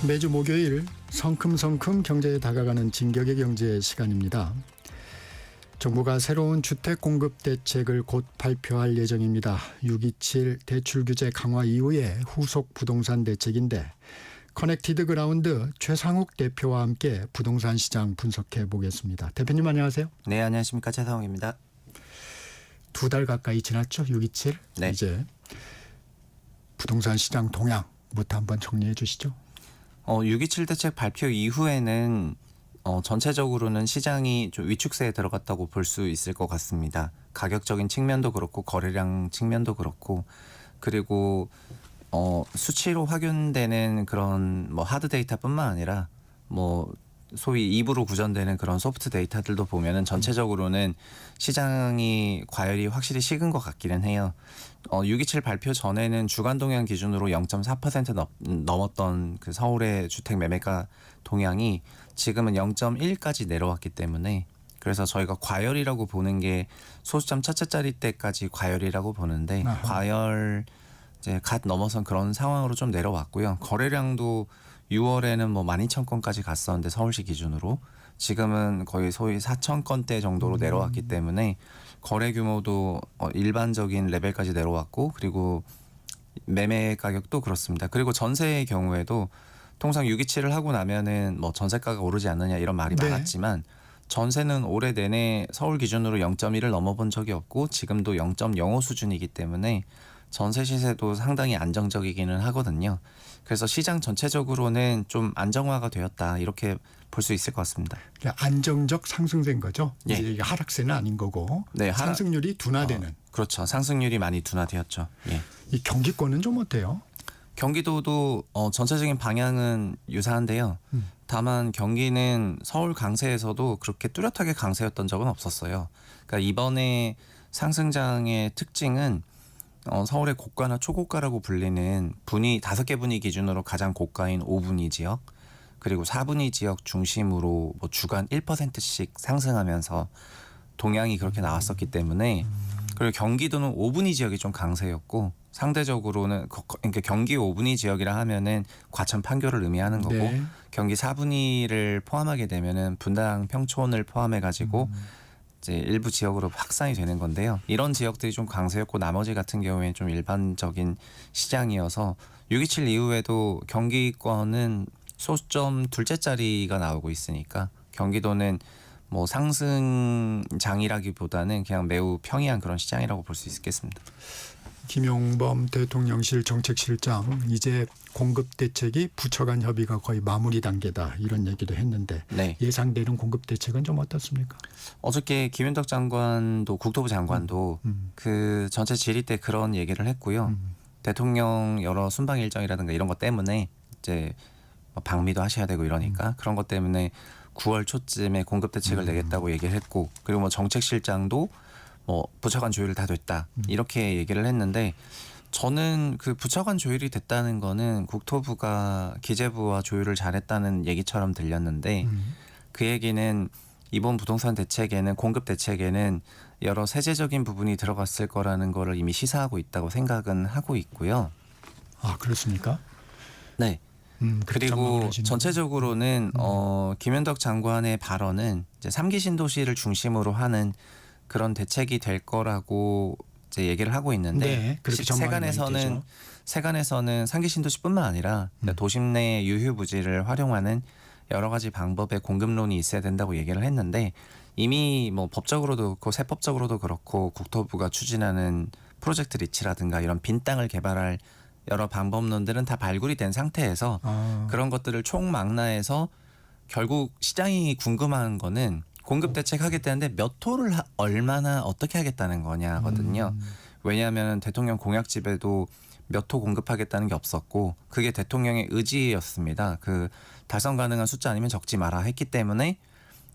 매주 목요일 성큼성큼 경제에 다가가는 진격의 경제 시간입니다. 정부가 새로운 주택 공급 대책을 곧 발표할 예정입니다. 627 대출 규제 강화 이후에 후속 부동산 대책인데 커넥티드 그라운드 최상욱 대표와 함께 부동산 시장 분석해 보겠습니다. 대표님 안녕하세요. 네, 안녕하십니까. 최상욱입니다. 2달 가까이 지났죠. 627. 네. 이제 부동산 시장 동향부터 한번 정리해 주시죠. 627 대책 발표 이후에는 전체적으로는 시장이 좀 위축세에 들어갔다고 볼 수 있을 것 같습니다. 가격적인 측면도 그렇고 거래량 측면도 그렇고 그리고 수치로 확인되는 그런 하드 데이터뿐만 아니라 소위 입으로 구전되는 그런 소프트 데이터들도 보면은 전체적으로는 시장이 과열이 확실히 식은 것 같기는 해요. 627 발표 전에는 주간 동향 기준으로 0.4% 넘었던 그 서울의 주택 매매가 동향이 지금은 0.1까지 내려왔기 때문에 그래서 저희가 과열이라고 보는 게 소수점 첫째 자리 때까지 과열이라고 보는데 아하. 과열 이제 갓 넘어선 그런 상황으로 좀 내려왔고요. 거래량도 6월에는 12,000건까지 갔었는데 서울시 기준으로 지금은 거의 소위 4,000건대 정도로 내려왔기 때문에 거래 규모도 일반적인 레벨까지 내려왔고 그리고 매매 가격도 그렇습니다. 그리고 전세의 경우에도 통상 627을 하고 나면은 전세가가 오르지 않느냐 이런 말이 네. 많았지만 전세는 올해 내내 서울 기준으로 0.1을 넘어본 적이 없고 지금도 0.05 수준이기 때문에 전세 시세도 상당히 안정적이기는 하거든요. 그래서 시장 전체적으로는 좀 안정화가 되었다 이렇게 볼 수 있을 것 같습니다. 안정적 상승된 거죠. 예. 이제 이게 하락세는 아닌 거고 네, 상승률이 둔화되는. 그렇죠. 상승률이 많이 둔화되었죠. 예. 이 경기권은 좀 어때요? 경기도도 전체적인 방향은 유사한데요. 다만 경기는 서울 강세에서도 그렇게 뚜렷하게 강세였던 적은 없었어요. 그러니까 이번에 상승장의 특징은 서울의 고가나 초고가라고 불리는 분위 5개 분위 기준으로 가장 고가인 5분위 지역 그리고 4분위 지역 중심으로 주간 1%씩 상승하면서 동향이 그렇게 나왔었기 때문에 그리고 경기도는 5분위 지역이 좀 강세였고 상대적으로는 그러니까 경기 5분위 지역이라 하면은 과천 판교를 의미하는 거고 네. 경기 4분위를 포함하게 되면은 분당 평촌을 포함해 가지고 이제 일부 지역으로 확산이 되는 건데요. 이런 지역들이 좀 강세였고 나머지 같은 경우에는 좀 일반적인 시장이어서 627 이후에도 경기권은 소수점 둘째 자리가 나오고 있으니까 경기도는 상승장이라기보다는 그냥 매우 평이한 그런 시장이라고 볼 수 있겠습니다. 김용범 대통령실 정책실장 이제 공급 대책이 부처 간 협의가 거의 마무리 단계다 이런 얘기도 했는데 네. 예상되는 공급 대책은 좀 어떻습니까? 어저께 김윤덕 장관도 국토부 장관도 그 전체 질의 때 그런 얘기를 했고요. 대통령 여러 순방 일정이라든가 이런 것 때문에 이제 방미도 하셔야 되고 이러니까 그런 것 때문에 9월 초쯤에 공급 대책을 내겠다고 얘기를 했고 그리고 정책실장도 부처간 조율이 다 됐다 이렇게 얘기를 했는데 저는 그 부처간 조율이 됐다는 거는 국토부가 기재부와 조율을 잘했다는 얘기처럼 들렸는데 그 얘기는 이번 부동산 대책에는 공급 대책에는 여러 세제적인 부분이 들어갔을 거라는 거를 이미 시사하고 있다고 생각은 하고 있고요. 아 그렇습니까? 네. 그리고 전체적으로는 김윤덕 장관의 발언은 이제 3기 신도시를 중심으로 하는 그런 대책이 될 거라고 이제 얘기를 하고 있는데 네, 그렇게 세간에서는 3기 신도시뿐만 아니라 도심 내 유휴부지를 활용하는 여러 가지 방법의 공급론이 있어야 된다고 얘기를 했는데 이미 법적으로도 그렇고 세법적으로도 그렇고 국토부가 추진하는 프로젝트 리치라든가 이런 빈 땅을 개발할 여러 방법론들은 다 발굴이 된 상태에서 그런 것들을 총망라해서 결국 시장이 궁금한 거는 공급 대책 하겠다는데 몇 호를 얼마나 어떻게 하겠다는 거냐거든요. 왜냐하면 대통령 공약집에도 몇 호 공급하겠다는 게 없었고 그게 대통령의 의지였습니다. 그 달성 가능한 숫자 아니면 적지 마라 했기 때문에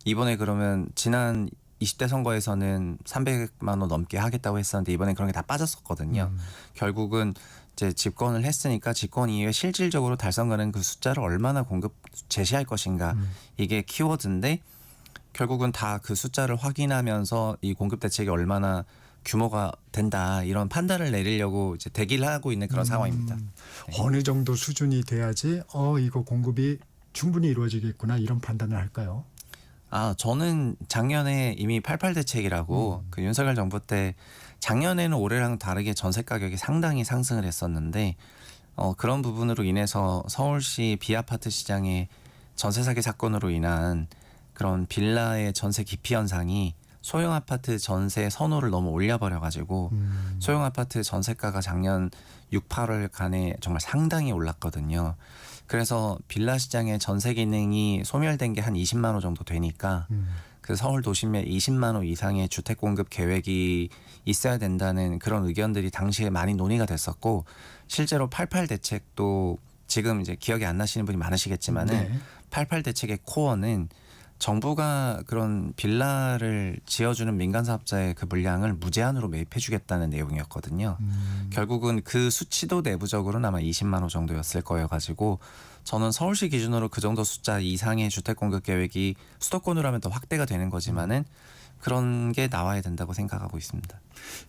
이번에 그러면 지난 20대 선거에서는 300만 원 넘게 하겠다고 했었는데 이번에 그런 게 다 빠졌었거든요. 결국은 이제 집권을 했으니까 집권 이후에 실질적으로 달성 가능한 그 숫자를 얼마나 공급 제시할 것인가 이게 키워드인데 결국은 다 그 숫자를 확인하면서 이 공급 대책이 얼마나 규모가 된다 이런 판단을 내리려고 이제 대기를 하고 있는 그런 상황입니다. 어느 정도 수준이 돼야지 이거 공급이 충분히 이루어지겠구나 이런 판단을 할까요? 저는 작년에 이미 88 대책이라고 그 윤석열 정부 때 작년에는 올해랑 다르게 전세 가격이 상당히 상승을 했었는데 그런 부분으로 인해서 서울시 비아파트 시장의 전세 사기 사건으로 인한 그런 빌라의 전세 기피 현상이 소형 아파트 전세 선호를 너무 올려버려 가지고 소형 아파트 전세가가 작년 6, 8월간에 정말 상당히 올랐거든요. 그래서 빌라 시장의 전세 기능이 소멸된 게 한 20만 호 정도 되니까 그 서울 도심에 20만 호 이상의 주택 공급 계획이 있어야 된다는 그런 의견들이 당시에 많이 논의가 됐었고 실제로 88 대책도 지금 이제 기억이 안 나시는 분이 많으시겠지만은 네. 88 대책의 코어는 정부가 그런 빌라를 지어주는 민간 사업자의 그 물량을 무제한으로 매입해주겠다는 내용이었거든요. 결국은 그 수치도 내부적으로는 아마 20만 호 정도였을 거여가지고 저는 서울시 기준으로 그 정도 숫자 이상의 주택 공급 계획이 수도권으로 하면 더 확대가 되는 거지만은 그런 게 나와야 된다고 생각하고 있습니다.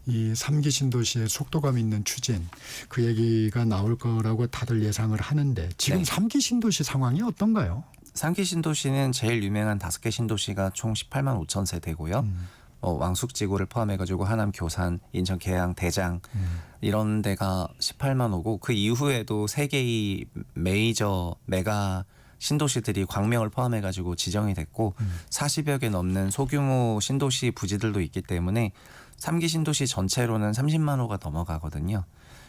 이 3기 신도시의 속도감 있는 추진 그 얘기가 나올 거라고 다들 예상을 하는데 지금 네. 3기 신도시 상황이 어떤가요? 3기 신도시는 제일 유명한 5개 신도시가 총 18만 5천 세대고요. 왕숙지구를 포함해가지고 하남, 교산, 인천, 계양, 대장 이런 데가 18만 호고 그 이후에도 3개의 메이저 메가 신도시들이 광명을 포함해가지고 지정이 됐고 40여 개 넘는 소규모 신도시 부지들도 있기 때문에 3기 신도시 전체로는 30만 호가 넘어가거든요.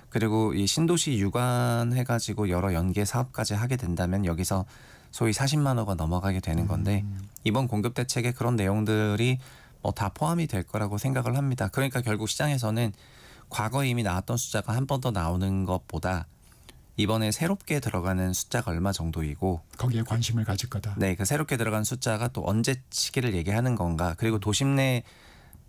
그리고 이 신도시 유관해가지고 여러 연계 사업까지 하게 된다면 여기서 소위 40만 호가 넘어가게 되는 건데 이번 공급 대책에 그런 내용들이 다 포함이 될 거라고 생각을 합니다. 그러니까 결국 시장에서는 과거에 이미 나왔던 숫자가 한 번 더 나오는 것보다 이번에 새롭게 들어가는 숫자가 얼마 정도이고 거기에 관심을 가질 거다. 네, 그 새롭게 들어간 숫자가 또 언제 시기를 얘기하는 건가 그리고 도심 내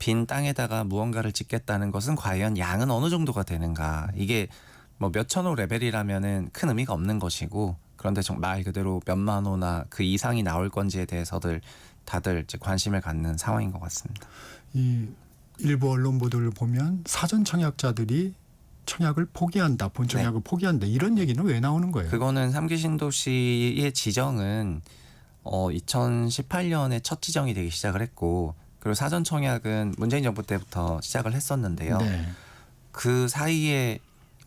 빈 땅에다가 무언가를 짓겠다는 것은 과연 양은 어느 정도가 되는가 이게 뭐 몇천 호 레벨이라면은 큰 의미가 없는 것이고 그런데 말 그대로 몇만 호나 그 이상이 나올 건지에 대해서들 다들 이제 관심을 갖는 상황인 것 같습니다. 이 일부 언론 보도를 보면 사전 청약자들이 청약을 포기한다, 본 청약을 포기한다 이런 얘기는 왜 나오는 거예요? 그거는 3기 신도시의 지정은 2018년에 첫 지정이 되기 시작을 했고 그리고 사전 청약은 문재인 정부 때부터 시작을 했었는데요. 네. 그 사이에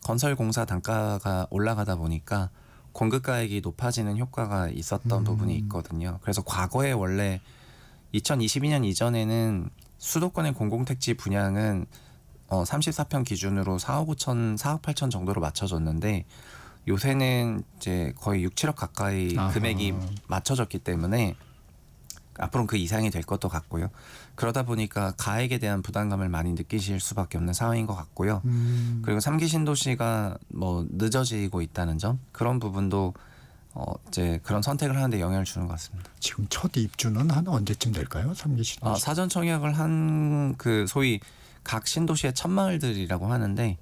건설 공사 단가가 올라가다 보니까 공급가액이 높아지는 효과가 있었던 부분이 있거든요. 그래서 과거에 원래 2022년 이전에는 수도권의 공공택지 분양은 34평 기준으로 4억 5천, 4억 8천 정도로 맞춰졌는데 요새는 이제 거의 6, 7억 가까이 아하. 금액이 맞춰졌기 때문에 앞으로는 그 이상이 될 것도 같고요. 그러다 보니까 가액에 대한 부담감을 많이 느끼실 수밖에 없는 상황인 것 같고요. 그리고 3기 신도시가 뭐 늦어지고 있다는 점 그런 부분도 이제 그런 선택을 하는데 영향을 주는 것 같습니다. 지금 첫 입주는 한 언제쯤 될까요? 3기 신도시. 사전 청약을 한 그 소위 각 신도시의 첫 마을들이라고 하는데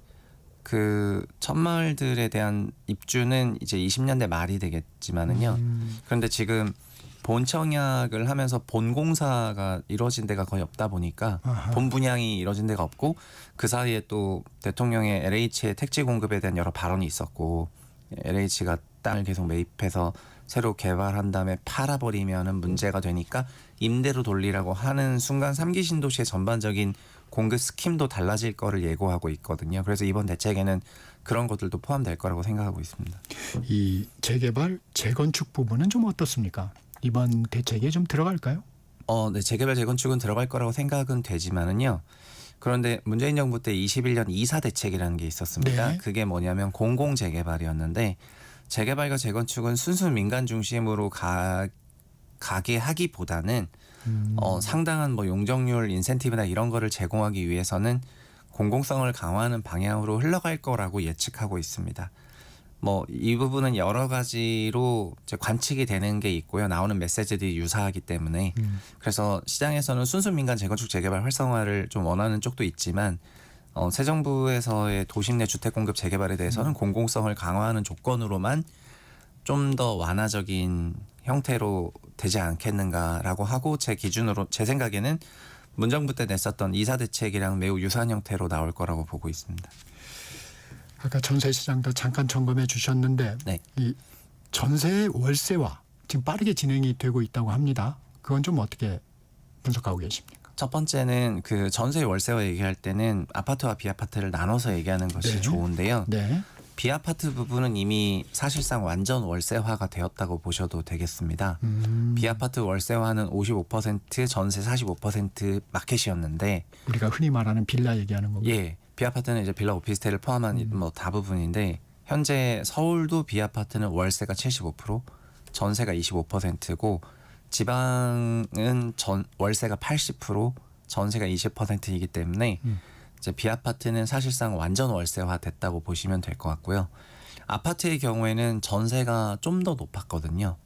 그 첫 마을들에 대한 입주는 이제 20년대 말이 되겠지만은요. 그런데 지금 본 청약을 하면서 본 공사가 이루어진 데가 거의 없다 보니까 아하. 본 분양이 이루어진 데가 없고 그 사이에 또 대통령의 LH의 택지 공급에 대한 여러 발언이 있었고 LH가 땅을 계속 매입해서 새로 개발한 다음에 팔아버리면은 문제가 되니까 임대로 돌리라고 하는 순간 3기 신도시의 전반적인 공급 스킴도 달라질 거를 예고하고 있거든요. 그래서 이번 대책에는 그런 것들도 포함될 거라고 생각하고 있습니다. 이 재개발, 재건축 부분은 좀 어떻습니까? 이번 대책에 좀 들어갈까요? 네, 재개발 재건축은 들어갈 거라고 생각은 되지만은요. 그런데 문재인 정부 때 21년 2사 대책이라는 게 있었습니다. 네. 그게 뭐냐면 공공 재개발이었는데 재개발과 재건축은 순수 민간 중심으로 가게 하기보다는 상당한 뭐 용적률 인센티브나 이런 거를 제공하기 위해서는 공공성을 강화하는 방향으로 흘러갈 거라고 예측하고 있습니다. 뭐 이 부분은 여러 가지로 이제 관측이 되는 게 있고요. 나오는 메시지들이 유사하기 때문에 그래서 시장에서는 순수 민간 재건축 재개발 활성화를 좀 원하는 쪽도 있지만 새 정부에서의 도심 내 주택 공급 재개발에 대해서는 공공성을 강화하는 조건으로만 좀 더 완화적인 형태로 되지 않겠는가라고 하고 제 기준으로 제 생각에는 문정부 때 냈었던 이사 대책이랑 매우 유사한 형태로 나올 거라고 보고 있습니다. 아까 전세 시장도 잠깐 점검해 주셨는데 네. 이 전세 월세화 지금 빠르게 진행이 되고 있다고 합니다. 그건 좀 어떻게 분석하고 계십니까? 첫 번째는 그 전세 월세화 얘기할 때는 아파트와 비아파트를 나눠서 얘기하는 것이 네. 좋은데요. 네. 비아파트 부분은 이미 사실상 완전 월세화가 되었다고 보셔도 되겠습니다. 비아파트 월세화는 55%, 전세 45% 마켓이었는데, 우리가 흔히 말하는 빌라 얘기하는 거고. 예, 비아파트는 이제 빌라 오피스텔을 포함한 뭐 다부분인데, 현재 서울도 비아파트는 월세가 75%, 전세가 25%고 지방은 월세가 80%, 전세가 20%이기 때문에 이제 비아파트는 사실상 완전 월세화 됐다고 보시면 될 것 같고요. 아파트의 경우에는 전세가 좀 더 높았거든요.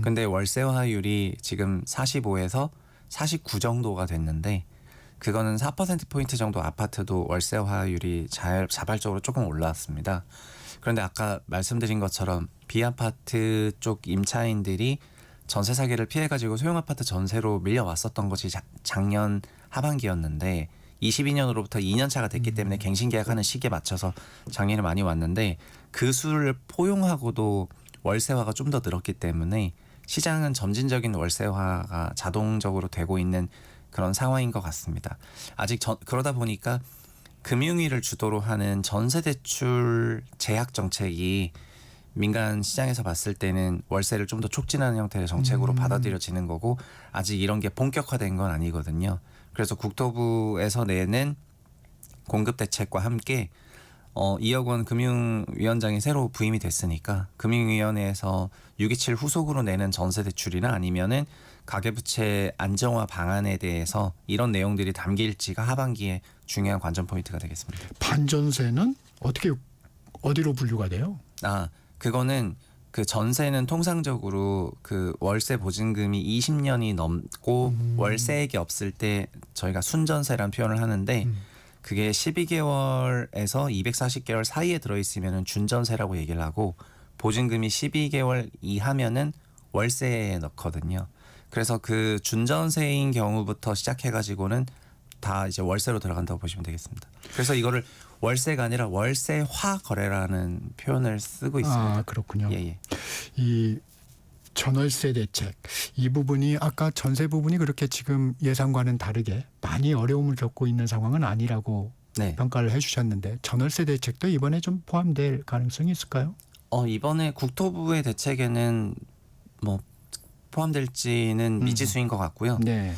근데 월세화율이 지금 45에서 49 정도가 됐는데 그거는 4%포인트 정도 아파트도 월세화율이 자발적으로 조금 올라왔습니다. 그런데 아까 말씀드린 것처럼 비아파트 쪽 임차인들이 전세 사기를 피해가지고 소형 아파트 전세로 밀려왔었던 것이 작년 하반기였는데 22년으로부터 2년 차가 됐기 때문에 갱신 계약하는 시기에 맞춰서 작년에 많이 왔는데 그 수를 포용하고도 월세화가 좀 더 늘었기 때문에 시장은 점진적인 월세화가 자동적으로 되고 있는 그런 상황인 것 같습니다. 아직 그러다 보니까 금융위를 주도로 하는 전세대출 제약 정책이 민간 시장에서 봤을 때는 월세를 좀 더 촉진하는 형태의 정책으로 받아들여지는 거고 아직 이런 게 본격화된 건 아니거든요. 그래서 국토부에서 내는 공급대책과 함께 2억 원 금융위원장이 새로 부임이 됐으니까 금융위원회에서 627 후속으로 내는 전세대출이나 아니면은 가계부채 안정화 방안에 대해서 이런 내용들이 담길지가 하반기에 중요한 관전 포인트가 되겠습니다. 반전세는 어디로 분류가 돼요? 그거는 그 전세는 통상적으로 그 월세 보증금이 20년이 넘고 월세액이 없을 때 저희가 순전세라는 표현을 하는데 그게 12개월에서 240개월 사이에 들어있으면 준전세라고 얘기를 하고 보증금이 12개월 이하면은 월세에 넣거든요. 그래서 그 준전세인 경우부터 시작해가지고는 다 이제 월세로 들어간다고 보시면 되겠습니다. 그래서 이거를 월세가 아니라 월세화 거래라는 표현을 쓰고 있습니다. 그렇군요. 예. 이 전월세 대책 이 부분이 아까 전세 부분이 그렇게 지금 예상과는 다르게 많이 어려움을 겪고 있는 상황은 아니라고 네. 평가를 해주셨는데 전월세 대책도 이번에 좀 포함될 가능성이 있을까요? 이번에 국토부의 대책에는 뭐 포함될지는 미지수인 것 같고요. 네.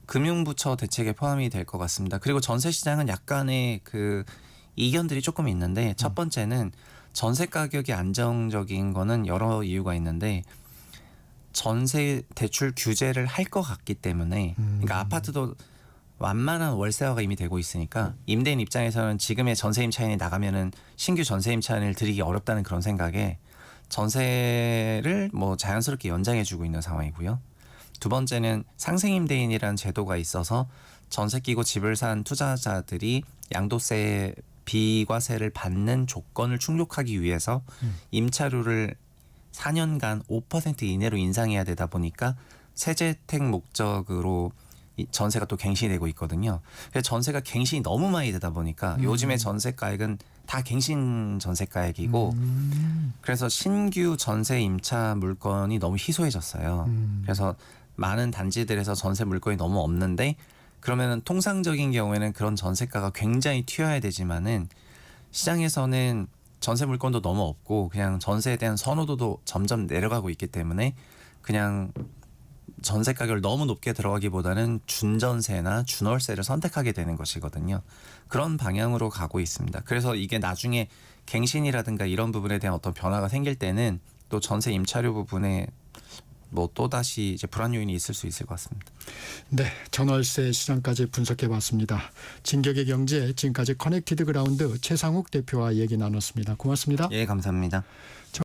금융부처 대책에 포함이 될 것 같습니다. 그리고 전세 시장은 약간의 그 이견들이 조금 있는데 첫 번째는 전세 가격이 안정적인 거는 여러 이유가 있는데 전세 대출 규제를 할 것 같기 때문에 그러니까 아파트도 완만한 월세화가 이미 되고 있으니까 임대인 입장에서는 지금의 전세 임차인이 나가면은 신규 전세 임차인을 들이기 어렵다는 그런 생각에 전세를 뭐 자연스럽게 연장해주고 있는 상황이고요. 두 번째는 상생임대인이라는 제도가 있어서 전세 끼고 집을 산 투자자들이 양도세 비과세를 받는 조건을 충족하기 위해서 임차료를 4년간 5% 이내로 인상해야 되다 보니까 세제혜택 목적으로 전세가 또 갱신이 되고 있거든요. 그래서 전세가 갱신이 너무 많이 되다 보니까 요즘의 전세가액은 다 갱신 전세가액이고 그래서 신규 전세 임차 물건이 너무 희소해졌어요. 그래서 많은 단지들에서 전세 물건이 너무 없는데 그러면은 통상적인 경우에는 그런 전세가가 굉장히 튀어야 되지만은 시장에서는 전세 물건도 너무 없고 그냥 전세에 대한 선호도도 점점 내려가고 있기 때문에 그냥 전세 가격을 너무 높게 들어가기보다는 준전세나 준월세를 선택하게 되는 것이거든요. 그런 방향으로 가고 있습니다. 그래서 이게 나중에 갱신이라든가 이런 부분에 대한 어떤 변화가 생길 때는 또 전세 임차료 부분에 뭐 또다시 이제 불안 요인이 있을 수 있을 것 같습니다. 네, 전월세 시장까지 분석해봤습니다. 진격의 경제 지금까지 커넥티드 그라운드 최상욱 대표와 얘기 나눴습니다. 고맙습니다. 예, 감사합니다.